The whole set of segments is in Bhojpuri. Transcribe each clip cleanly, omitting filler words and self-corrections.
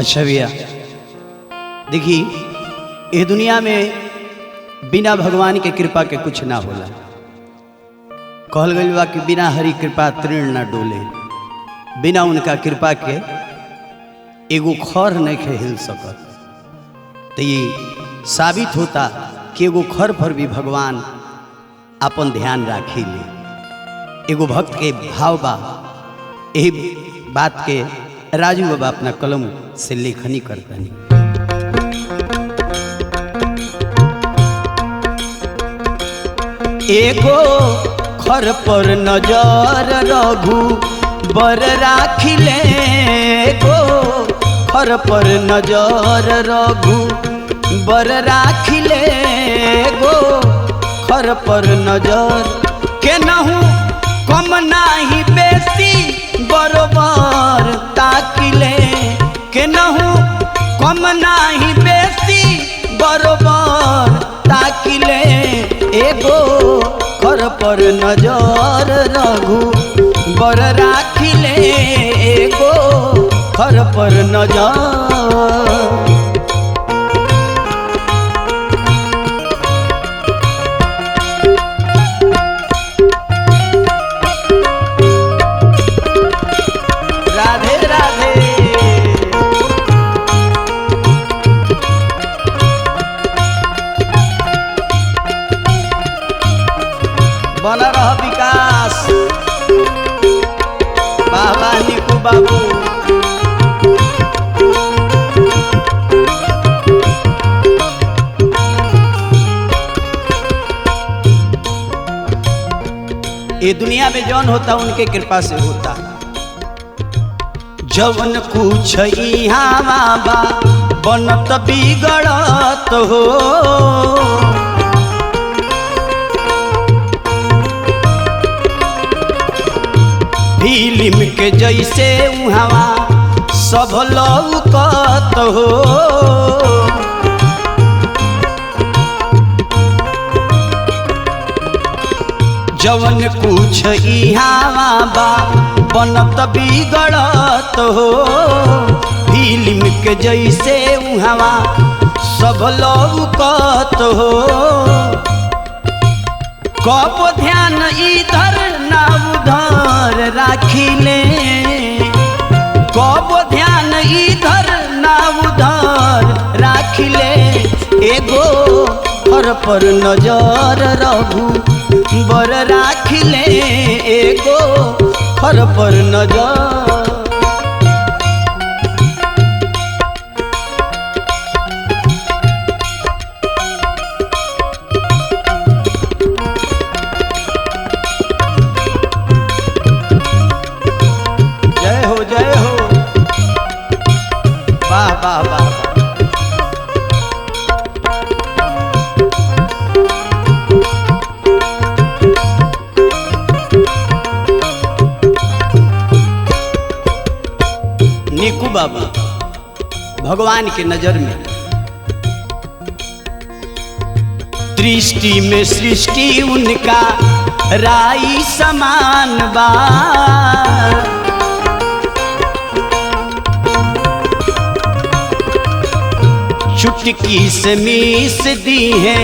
अच्छा भैया देखिए, ये दुनिया में बिना भगवान के कृपा के कुछ ना होला। कहल गइल बा कि बिना हरि कृपा तृण ना डोले। बिना उनका कृपा के एगो खर नहीं खे हिल सकत। तो ये साबित होता कि एगो खर पर भी भगवान अपन ध्यान राखी ले। एगो भक्त के भाव बा, यही बात के राजू बाबा अपना कलम से लेखनी करतनी। एगो खर पर नजर रघु बर राखिले, एगो खर पर नजर रघु बर राखिले, एगो खर पर नजर के नहु कम नाही बेसी बरोबर ताकिले, के नहु कम नाही बेसी बरोबर ताकिले, एगो खर पर नजर रघु बर राखिले, एगो खर पर नजर। राधे राधे। बना रह विकास बाबा निकू बाबू। ये दुनिया में जौन होता उनके कृपा से होता। जवन कुछ यहाँ बाबा बनत बिगड़त हो, फिल्म के जैसे उहावा सब लौकत हो। जवन कुछ इहाँ बा बनत बिगड़त हो, फिल्म के जैसे उहावा सब लौकत हो। कब ध्यान इधर ना उधर राखिले, कब ध्यान इधर ना उधर राखिले, एगो खर पर नजर रघु बर राखिले, एगो खर पर नजर। जय हो वाह वाह वाह। निकू बाबा भगवान के नजर में दृष्टि में सृष्टि उनका राई समान बा। चुटकी से मीस दी है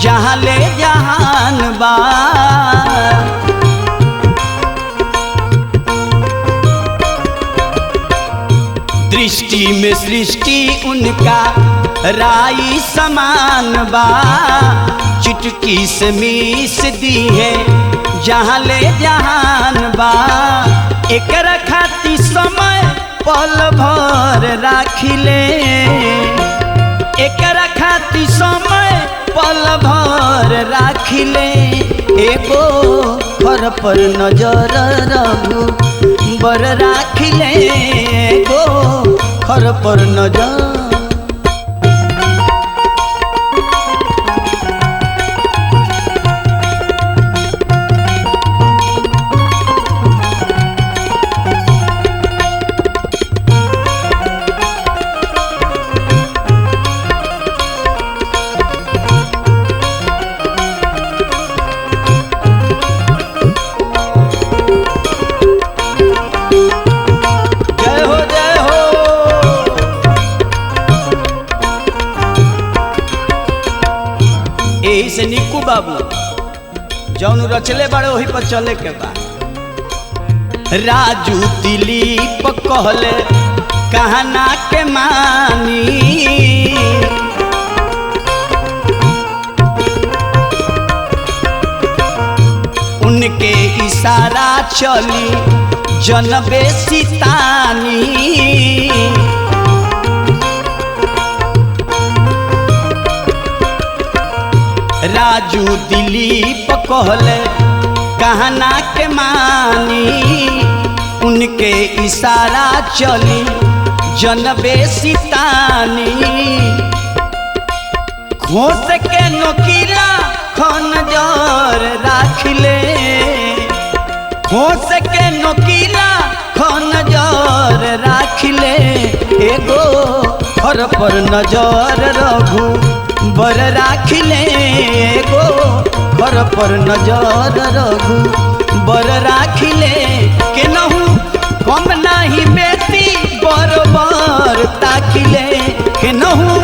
जहाँ ले जहान बा। दृष्टि में सृष्टि उनका राई समान बा। चुटकी से मीस दी है जहाँ ले जहान बा। एकरा खातिर समय पल भर राखिले, एकरा खातिर समय पल भर राखिले, एगो खर पर नजर रघु बर राखिले, एगो खर पर नजर। बाबू जौन रचले बड़े वही पर चले के बा। राजू दिलीप कहले कहना के मानी, उनके इशारा चली जनबे सितानी। राजू दिलीप कहले कहना के मानी, उनके इशारा चली जनबे सितानी। खोस के नोकीला खन जर राखिले, खोस के नोकीला खन जर राखिले। एगो घर पर नजर रघु बर राखिले, एगो घर पर नजर रघु बर राखिले। केनहु कम नाही बेसी बरबर ताकिले, केनहु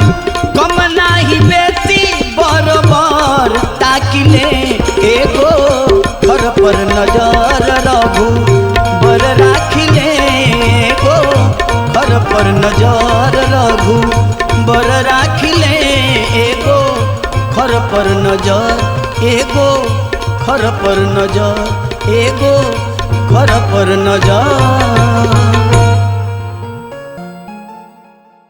कम नाही बेसी बरबर ताकिले। एगो घर पर नजर रघु बर राखिले, एगो घर पर नजर रघु बर राखिले। एगो घर पर नजर, एगो घर पर नजर, एगो घर पर नजर।